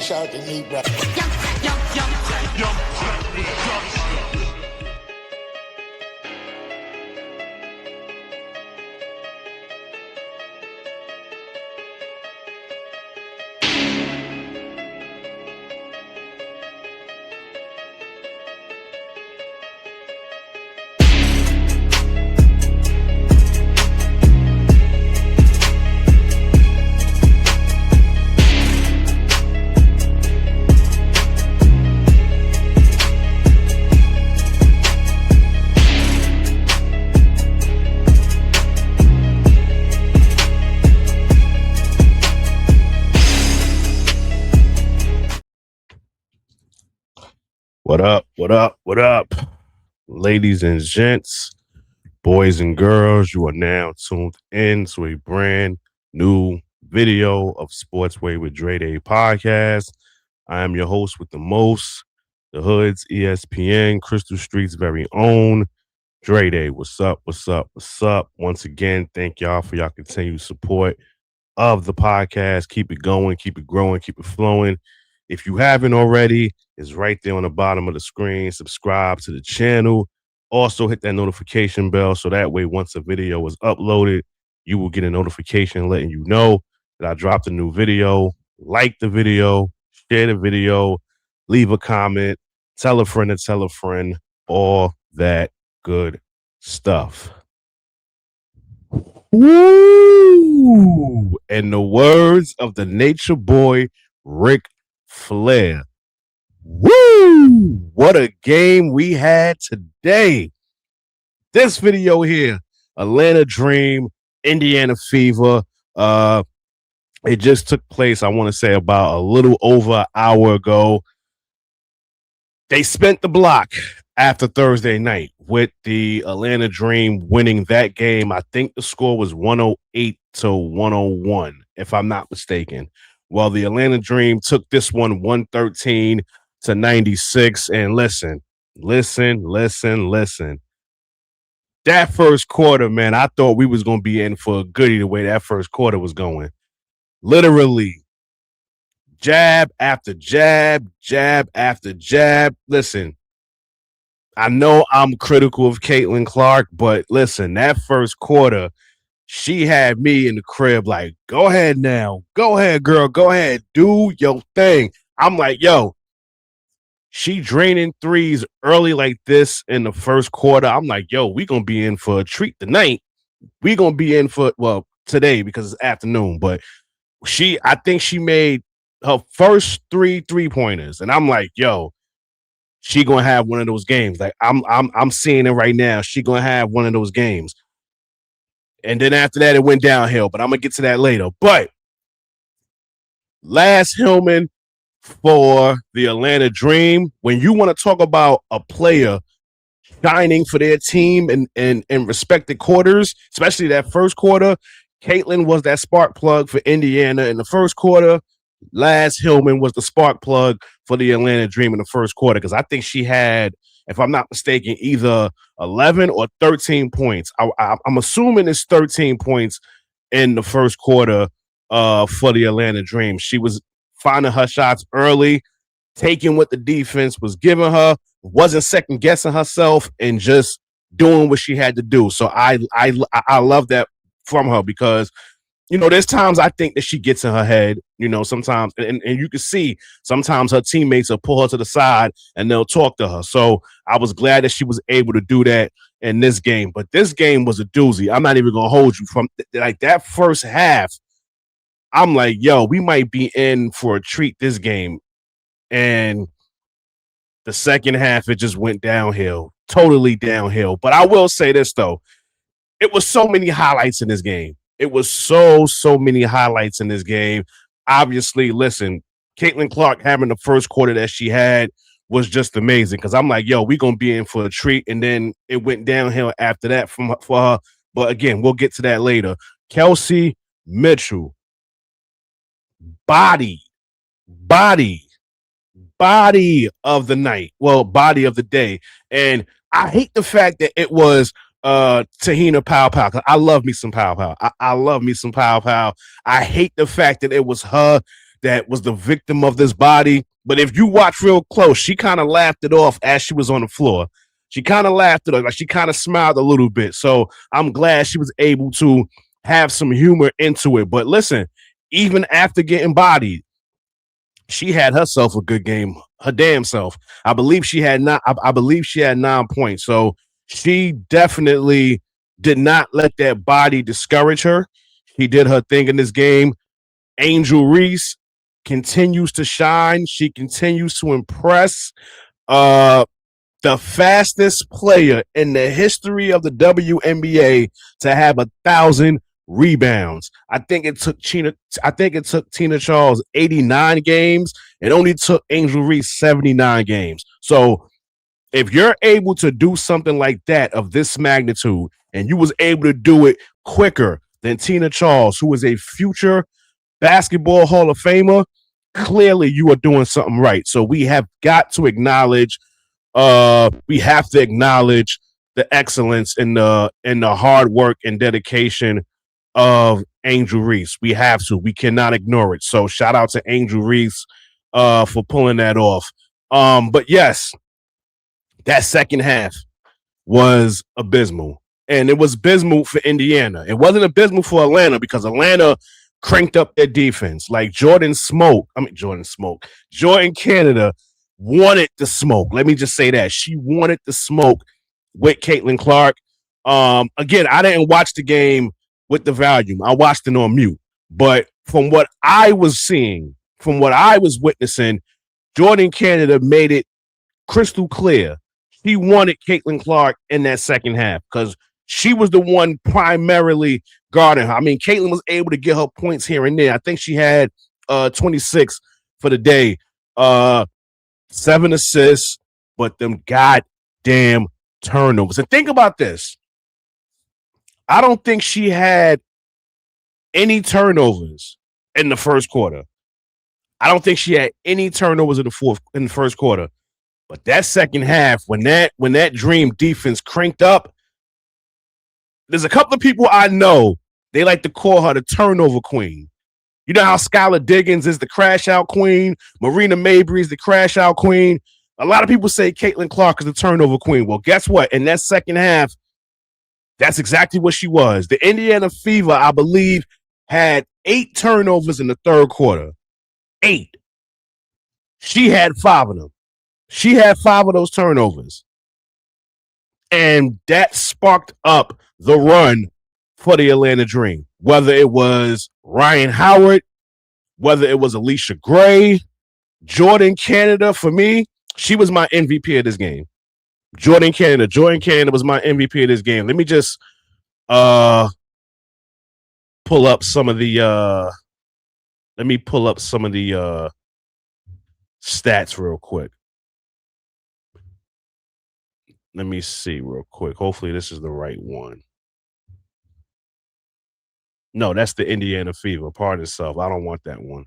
shout out to me, bro. What up, what up, what up, ladies and gents, boys and girls? You are now tuned in to a brand new video of Sportsway with Dre Day podcast. I am your host with the most, the Hood's ESPN, Crystal Street's very own, Dre Day. What's up, what's up, what's up? Once again, thank y'all for y'all continued support of the podcast. Keep it going, keep it growing, keep it flowing. If you haven't already, it's right there on the bottom of the screen. Subscribe to the channel. Also hit that notification bell so that way once a video is uploaded, you will get a notification letting you know that I dropped a new video. Like the video, share the video, leave a comment, tell a friend to tell a friend, all that good stuff. Woo! In the words of the nature boy, Ric Flair. Woo! What a game we had today. This video here, Atlanta Dream, Indiana Fever. It just took place, I want to say, about a little over an hour ago. They spent the block after Thursday night with the Atlanta Dream winning that game. I think the score was 108-101, if I'm not mistaken. Well, the Atlanta Dream took this one 113-96. And listen. That first quarter, man, I thought we was going to be in for a goodie the way that first quarter was going. Literally, jab after jab, jab after jab. Listen, I know I'm critical of Caitlinclark, but listen, that first quarter, she had me in the crib like, go ahead now. Go ahead, girl. Go ahead. Do your thing. I'm like, yo, she draining threes early like this in the first quarter. I'm like, yo, we going to be in for a treat tonight. We going to be in for, well, today because it's afternoon. But I think she made her first three-pointers. And I'm like, yo, she going to have one of those games. Like, I'm seeing it right now. She going to have one of those games. And then after that, it went downhill, but I'm going to get to that later. But Nazhillmon for the Atlanta Dream, when you want to talk about a player shining for their team in respected quarters, especially that first quarter, Caitlin was that spark plug for Indiana in the first quarter. Nazhillmon was the spark plug for the Atlanta Dream in the first quarter because I think she had, if I'm not mistaken, either 11 or 13 points. I'm assuming it's 13 points in the first quarter for the Atlanta Dream. She was finding her shots early, taking what the defense was giving her, wasn't second guessing herself, and just doing what she had to do. So I love that from her because, you know, there's times I think that she gets in her head, you know, sometimes, and you can see sometimes her teammates will pull her to the side and they'll talk to her. So I was glad that she was able to do that in this game. But this game was a doozy. I'm not even going to hold you from like that first half. I'm like, yo, we might be in for a treat this game. And the second half, it just went downhill, totally downhill. But I will say this, though. It was so many highlights in this game. It was so many highlights in this game. Obviously, listen, Caitlinclark having the first quarter that she had was just amazing because I'm like, yo, we're going to be in for a treat. And then it went downhill after that for her. But again, we'll get to that later. Kelseymitchell, body of the night. Well, body of the day. And I hate the fact that it was Tahina Pow Pow, because I love me some Pow Pow. I love me some Pow Pow. I hate the fact that it was her that was the victim of this body. But if you watch real close, she kind of laughed it off as she was on the floor. She kind of laughed it off. Like she kind of smiled a little bit. So I'm glad she was able to have some humor into it. But listen, even after getting bodied, she had herself a good game, her damn self. I believe she had not. I believe she had 9 points. So she definitely did not let that body discourage her. She did her thing in this game. Angel Reese continues to shine. She continues to impress. The fastest player in the history of the WNBA to have 1,000 rebounds. I think it took Tina Charles 89 games. It only took Angel Reese 79 games. So if you're able to do something like that of this magnitude, and you was able to do it quicker than Tina Charles, who is a future basketball Hall of Famer, clearly you are doing something right. So we have got to acknowledge the excellence and the hard work and dedication of Angel Reese. We have to. We cannot ignore it. So shout out to Angel Reese for pulling that off. But yes, that second half was abysmal. And it was abysmal for Indiana. It wasn't abysmal for Atlanta because Atlanta cranked up their defense. Like Jordan Canada wanted the smoke. Let me just say that. She wanted the smoke with Caitlin Clark. Again, I didn't watch the game with the volume. I watched it on mute. But from what I was seeing, from what I was witnessing, Jordan Canada made it crystal clear. He wanted Caitlin Clark in that second half because she was the one primarily guarding her. I mean, Caitlin was able to get her points here and there. I think she had 26 for the day. 7 assists, but them goddamn turnovers. And think about this. I don't think she had any turnovers in the first quarter. I don't think she had any turnovers in the first quarter. But that second half, when that Dream defense cranked up, there's a couple of people I know, they like to call her the turnover queen. You know how Skylar Diggins is the crash out queen, Marina Mabry is the crash out queen. A lot of people say Caitlin Clark is the turnover queen. Well, guess what? In that second half, that's exactly what she was. The Indiana Fever, I believe, had 8 turnovers in the third quarter. 8. She had 5 of them. She had 5 of those turnovers. And that sparked up the run for the Atlanta Dream. Whether it was Rhynehoward, whether it was allishagray, Jordincanada, for me, she was my MVP of this game. Jordincanada was my MVP of this game. Let me just pull up some of the stats real quick. Let me see real quick. Hopefully this is the right one. No, that's the Indiana Fever. Pardon itself. I don't want that one.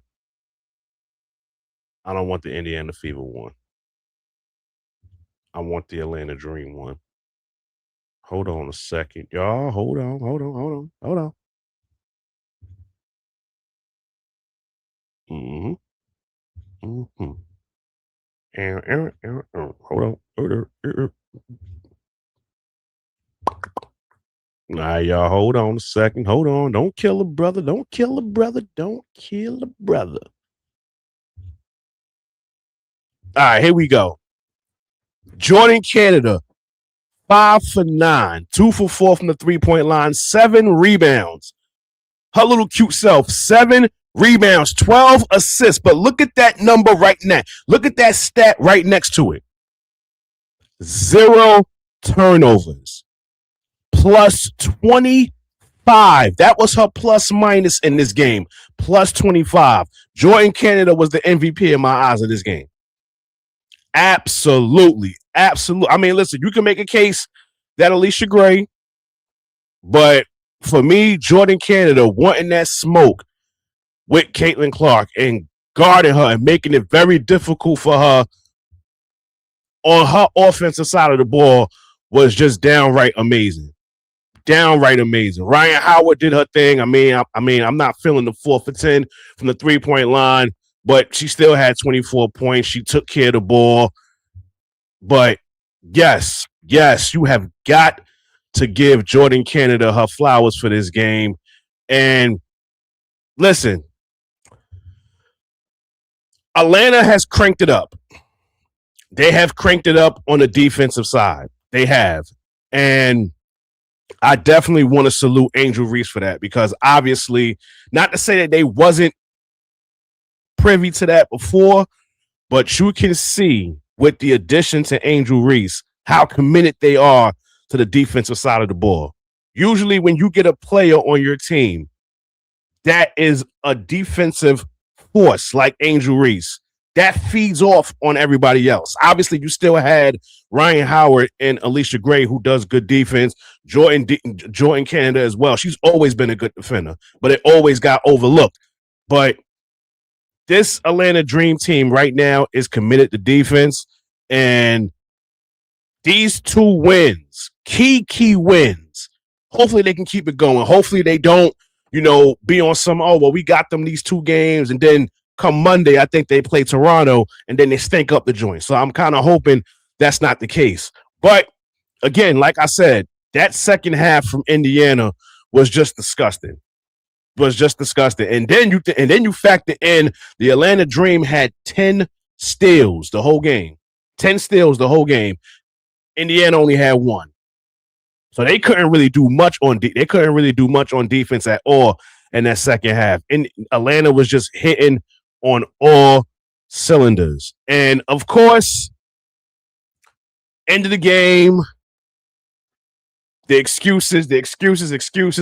I don't want the Indiana Fever one. I want the Atlanta Dream one. Hold on a second, y'all. Hold on. Mm-hmm. Hold on. Nah, y'all, hold on a second. Hold on. Don't kill a brother. Don't kill a brother. Don't kill a brother. All right, here we go. Jordincanada, 5 for 9, 2 for 4 from the 3-point line, 7 rebounds. Her little cute self, 7 rebounds, 12 assists. But look at that number right now. Look at that stat right next to it. 0 turnovers. Plus 25. That was her plus minus in this game. Plus 25. Jordincanada was the MVP in my eyes of this game. Absolutely. I mean, listen, you can make a case that allishagray, but for me, Jordincanada wanting that smoke with Caitlin Clark and guarding her and making it very difficult for her on her offensive side of the ball was just downright amazing. Rhynehoward did her thing. I mean, I'm not feeling the 4 for 10 from the 3-point line, but she still had 24 points. She took care of the ball. But yes, you have got to give Jordincanada her flowers for this game. And listen, Atlanta has cranked it up. They have cranked it up on the defensive side. They have. And I definitely want to salute Angel Reese for that, because obviously, not to say that they wasn't privy to that before, but you can see with the addition to Angel Reese how committed they are to the defensive side of the ball. Usually when you get a player on your team that is a defensive force like Angel Reese, that feeds off on everybody else. Obviously, you still had Rhynehoward and allishagray, who does good defense, Jordincanada as well. She's always been a good defender, but it always got overlooked. But this Atlanta Dream team right now is committed to defense, and these 2 wins, key wins, hopefully they can keep it going. Hopefully they don't, be on some, we got them these 2 games, and then come Monday, I think they play Toronto, and then they stink up the joint. So I'm kind of hoping that's not the case. But again, like I said, that second half from Indiana was just disgusting. And then you factor in the Atlanta Dream had 10 steals the whole game. 10 steals the whole game. Indiana only had 1. So they couldn't really do much on defense at all in that second half. And Atlanta was just hitting on all cylinders. And of course, end of the game, the excuses.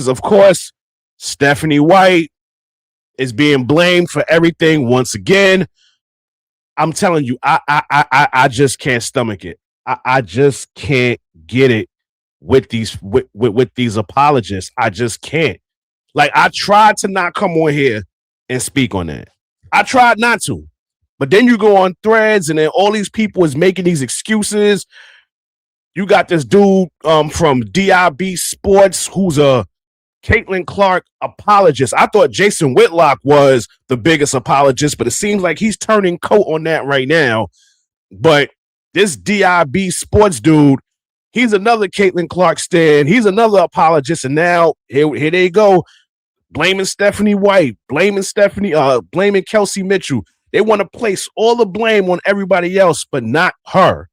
Of course, Stephaniewhite is being blamed for everything once again. I'm telling you, I just can't stomach it. I just can't get it with these apologists. I just can't. Like, I tried to not come on here and speak on that. I tried not to. But then you go on threads, and then all these people is making these excuses. You got this dude from DIB Sports who's a Caitlinclark apologist. I thought Jason Whitlock was the biggest apologist, but it seems like he's turning coat on that right now. But this DIB Sports dude, he's another Caitlinclark stan. He's another apologist, and now here they go, blaming Stephaniewhite, blaming Kelseymitchell. They want to place all the blame on everybody else, but not her.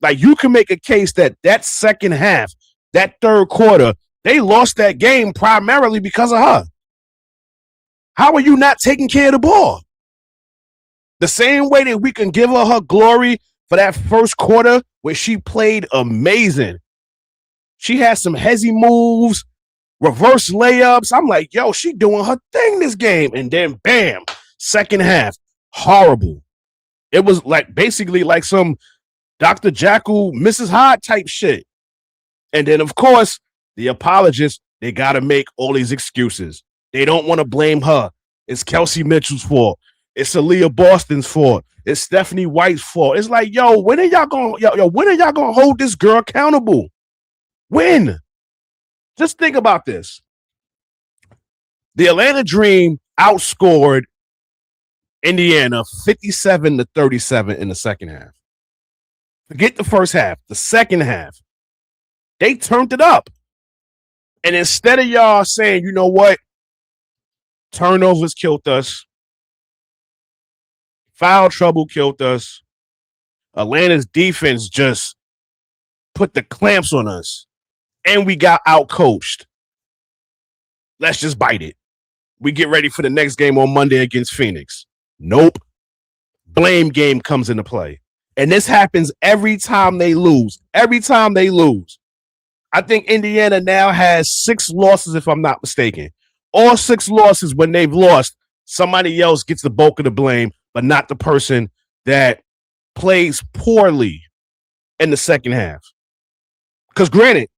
Like, you can make a case that second half, that third quarter, they lost that game primarily because of her. How are you not taking care of the ball? The same way that we can give her glory for that first quarter where she played amazing. She had some hezzy moves, reverse layups. I'm like, yo, she doing her thing this game. And then, bam, second half, horrible. It was like basically like some Dr. Jekyll, Mrs. Hyde type shit. And then, of course, the apologists, they got to make all these excuses. They don't want to blame her. It's Kelseymitchell's fault. It's aliyahboston's fault. It's Stephaniewhite's fault. It's like, when are y'all gonna hold this girl accountable? When? Just think about this. The Atlanta Dream outscored Indiana 57-37 in the second half. Forget the first half. The second half, they turned it up. And instead of y'all saying, you know what, turnovers killed us, foul trouble killed us, Atlanta's defense just put the clamps on us, and we got outcoached. Let's just bite it. We get ready for the next game on Monday against Phoenix. Nope. Blame game comes into play. And this happens every time they lose. Every time they lose. I think Indiana now has 6 losses, if I'm not mistaken. All 6 losses, when they've lost, somebody else gets the bulk of the blame, but not the person that plays poorly in the second half. Because granted,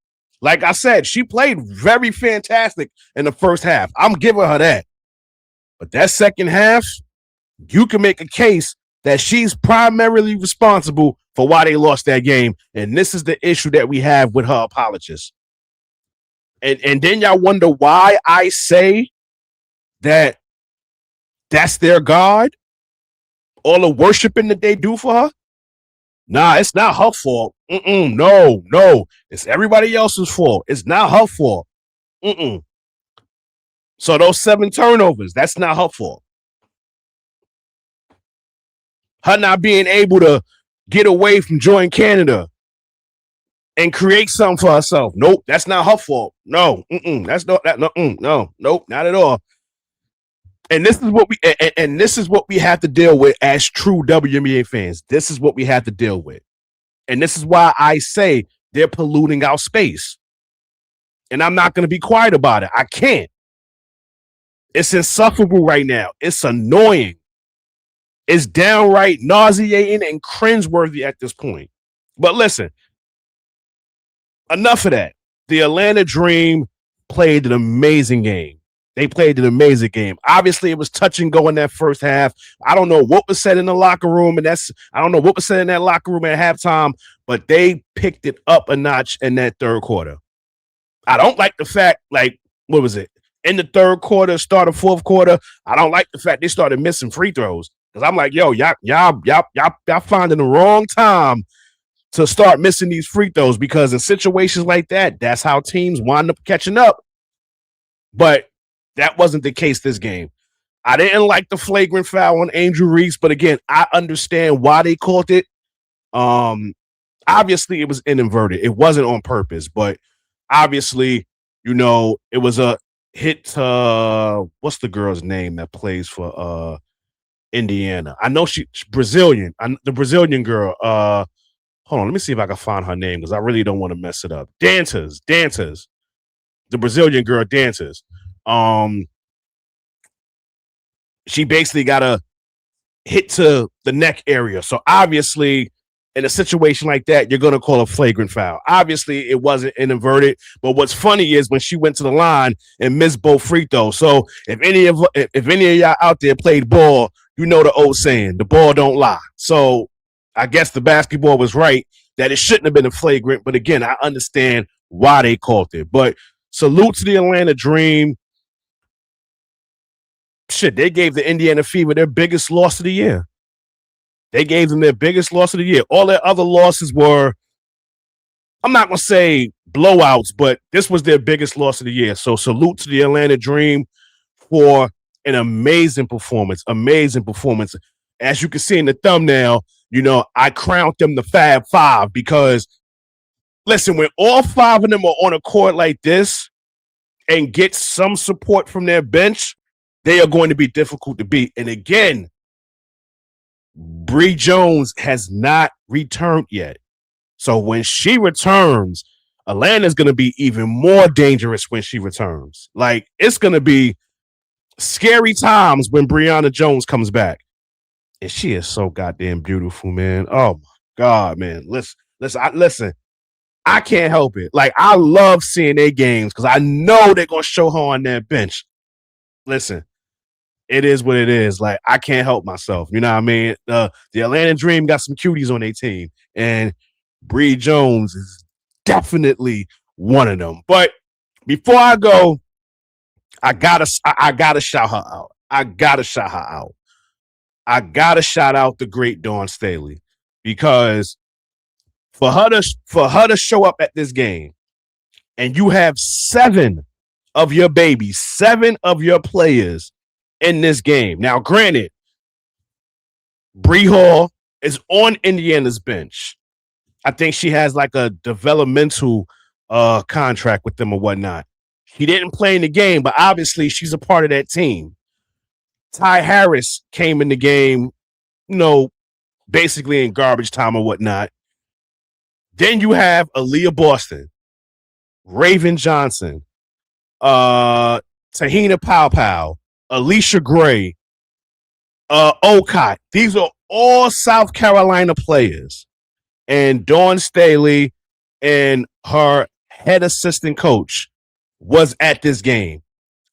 like I said, she played very fantastic in the first half. I'm giving her that. But that second half, you can make a case that she's primarily responsible for why they lost that game. And this is the issue that we have with her apologists. And then y'all wonder why I say that that's their God. All the worshiping that they do for her? Nah, it's not her fault. No. It's everybody else's fault. It's not her fault. So those 7 turnovers, that's not her fault. Her not being able to get away from Jordan-Canada and create something for herself. Nope, that's not her fault. No, that's not that. Nope, not at all. And this is what we have to deal with as true WNBA fans. This is what we have to deal with. And this is why I say they're polluting our space. And I'm not going to be quiet about it. I can't. It's insufferable right now. It's annoying. It's downright nauseating and cringeworthy at this point. But listen, enough of that. The Atlanta Dream played an amazing game. They played an amazing game. Obviously, it was touch and go in that first half. I don't know what was said in the locker room, and I don't know what was said in that locker room at halftime, but they picked it up a notch in that third quarter. I don't like the fact, what was it? In the third quarter, start of fourth quarter, I don't like the fact they started missing free throws. Because I'm like, yo, y'all finding the wrong time to start missing these free throws, because in situations like that, that's how teams wind up catching up. But that wasn't the case this game. I didn't like the flagrant foul on Angel Reese, but again, I understand why they called it. Obviously, it was inadvertent. It wasn't on purpose, but obviously, it was a hit to what's the girl's name that plays for Indiana? I know she's Brazilian. The Brazilian girl. Hold on, let me see if I can find her name because I really don't want to mess it up. Dantas. The Brazilian girl dances. She basically got a hit to the neck area. So obviously, in a situation like that, you're going to call a flagrant foul. Obviously, it wasn't inadvertent. But what's funny is when she went to the line and missed both free throws. So if any of y'all out there played ball, you know the old saying, the ball don't lie. So I guess the basketball was right that it shouldn't have been a flagrant. But again, I understand why they called it. But salute to the Atlanta Dream. Shit, they gave the Indiana Fever their biggest loss of the year. They gave them their biggest loss of the year. All their other losses were, I'm not going to say blowouts, but this was their biggest loss of the year. So salute to the Atlanta Dream for an amazing performance. Amazing performance. As you can see in the thumbnail, I crowned them the Fab Five because, listen, when all 5 of them are on a court like this and get some support from their bench, they are going to be difficult to beat. And again, Bree Jones has not returned yet. So when she returns, Atlanta's going to be even more dangerous when she returns. It's going to be scary times when Breonna Jones comes back. And she is so goddamn beautiful, man. Oh, my God, man. Listen. I can't help it. I love seeing their games because I know they're going to show her on that bench. Listen. It is what it is. I can't help myself. You know what I mean? The Atlanta Dream got some cuties on their team, and Bree Jones is definitely one of them. But before I go, I gotta shout her out. I gotta shout out the great Dawn Staley, because for her to show up at this game, and you have 7 of your babies, 7 of your players in this game. Now, granted, Bree Hall is on Indiana's bench. I think she has a developmental contract with them or whatnot. He didn't play in the game, but obviously she's a part of that team. Ty Harris came in the game, basically in garbage time or whatnot. Then you have Aliyahboston, Raven Johnson, Tahina Pow, allishagray, Okot. These are all South Carolina players. And Dawn Staley and her head assistant coach was at this game.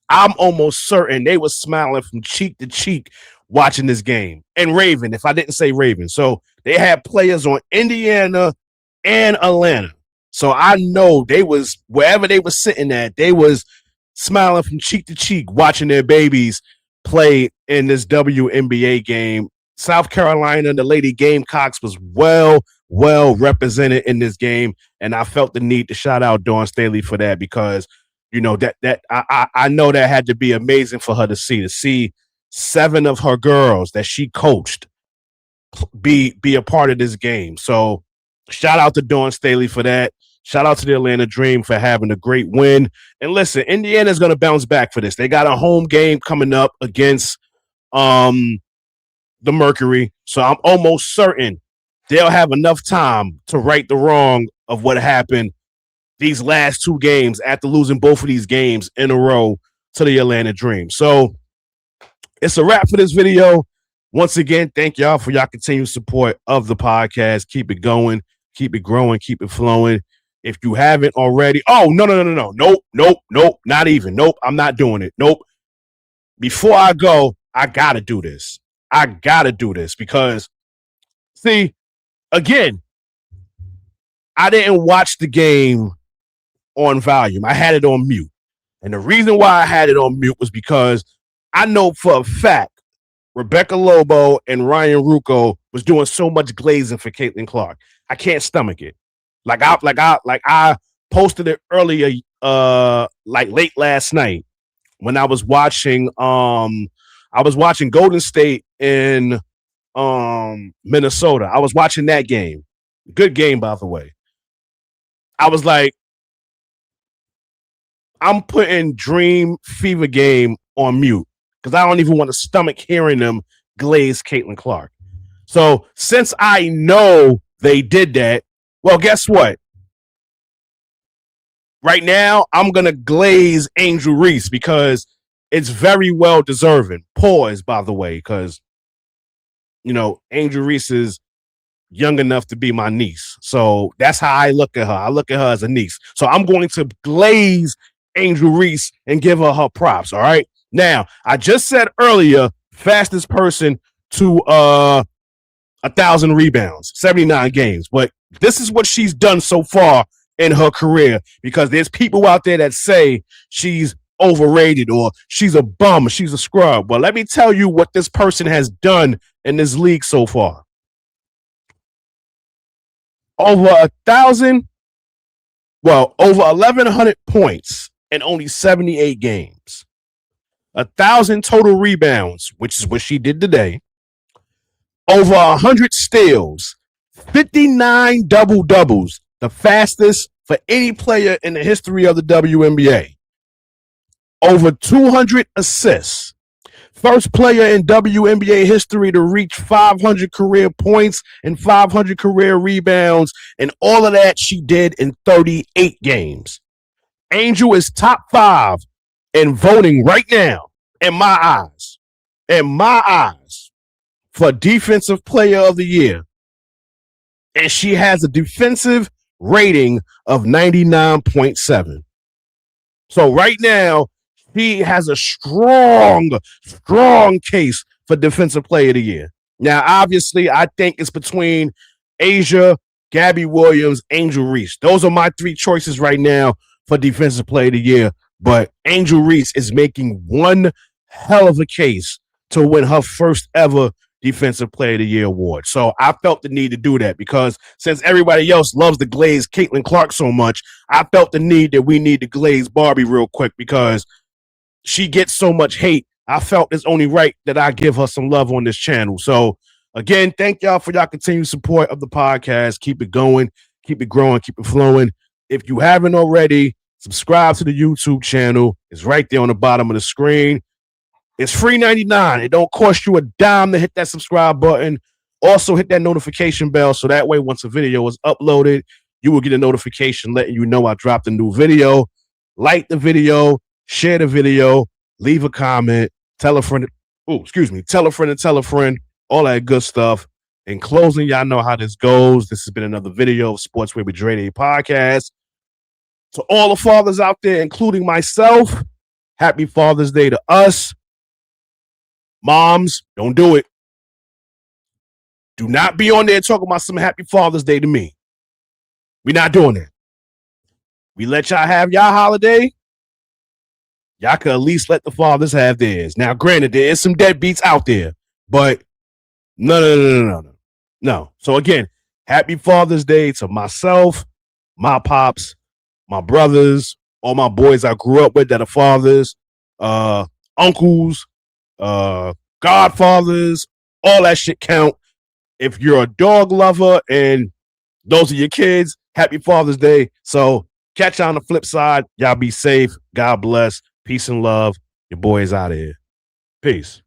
I'm almost certain they were smiling from cheek to cheek watching this game. And Raven, if I didn't say Raven. So they had players on Indiana and Atlanta. So I know they was, wherever they were sitting at, they was smiling from cheek to cheek watching their babies play in this WNBA game. South Carolina, the Lady Gamecocks was well represented in this game, and I felt the need to shout out Dawn Staley for that because I know that had to be amazing for her to see 7 of her girls that she coached be a part of this game. So shout out to Dawn Staley for that. Shout out to the Atlanta Dream for having a great win. And listen, Indiana's going to bounce back for this. They got a home game coming up against the Mercury. So I'm almost certain they'll have enough time to right the wrong of what happened these last 2 games after losing both of these games in a row to the Atlanta Dream. So it's a wrap for this video. Once again, thank y'all for y'all continued support of the podcast. Keep it going, keep it growing, keep it flowing. If you haven't already, nope, not even. Nope, I'm not doing it. Nope. Before I go, I gotta do this. Because, see, again, I didn't watch the game on volume. I had it on mute. And the reason why I had it on mute was because I know for a fact Rebecca Lobo and Ryan Ruocco was doing so much glazing for Caitlin Clark. I can't stomach it. Like I posted it earlier, like late last night when I was watching Golden State in Minnesota. I was watching that game. Good game, by the way. I was like, I'm putting Dream Fever Game on mute because I don't even want to stomach hearing them glaze Caitlin Clark. So since I know they did that, well, guess what? Right now, I'm going to glaze Angel Reese because it's very well deserving. Pause, by the way, because, Angel Reese is young enough to be my niece. So that's how I look at her. I look at her as a niece. So I'm going to glaze Angel Reese and give her props, all right? Now, I just said earlier, fastest person to 1,000 rebounds, 79 games. But this is what she's done so far in her career because there's people out there that say she's overrated or she's a bum, she's a scrub. Well, let me tell you what this person has done in this league so far. Over 1,100 points in only 78 games. 1,000 total rebounds, which is what she did today. Over 100 steals, 59 double-doubles, the fastest for any player in the history of the WNBA. Over 200 assists. First player in WNBA history to reach 500 career points and 500 career rebounds, and all of that she did in 38 games. Angel is top 5 in voting right now, in my eyes, for Defensive Player of the Year. And she has a defensive rating of 99.7. So right now, she has a strong case for Defensive Player of the Year. Now, obviously, I think it's between Asia, Gabby Williams, Angel Reese. Those are my 3 choices right now for Defensive Player of the Year. But Angel Reese is making one hell of a case to win her first ever Defensive Player of the Year award. So I felt the need to do that because since everybody else loves to glaze Caitlin Clark so much, I felt the need that we need to glaze Barbie real quick because she gets so much hate. I felt it's only right that I give her some love on this channel. So again, thank y'all for y'all continued support of the podcast. Keep it going, keep it growing, keep it flowing. If you haven't already, subscribe to the YouTube channel. It's right there on the bottom of the screen. It's free 99. It don't cost you a dime to hit that subscribe button. Also hit that notification bell so that way once a video is uploaded, you will get a notification letting you know I dropped a new video. Like the video, share the video, leave a comment, tell a friend. Tell a friend and tell a friend. All that good stuff. In closing, y'all know how this goes. This has been another video of Sports with Dre Day podcast. To all the fathers out there, including myself, happy Father's Day to us. Moms, don't do it. Do not be on there talking about some happy Father's Day to me. We're not doing that. We let y'all have y'all holiday. Y'all could at least let the fathers have theirs. Now, granted, there is some deadbeats out there, but No. So again, happy Father's Day to myself, my pops, my brothers, all my boys I grew up with that are fathers, uncles, godfathers, all that shit count. If you're a dog lover and those are your kids, happy Father's Day. So catch you on the flip side. Y'all be safe. God bless. Peace and love. Your boys out of here. Peace.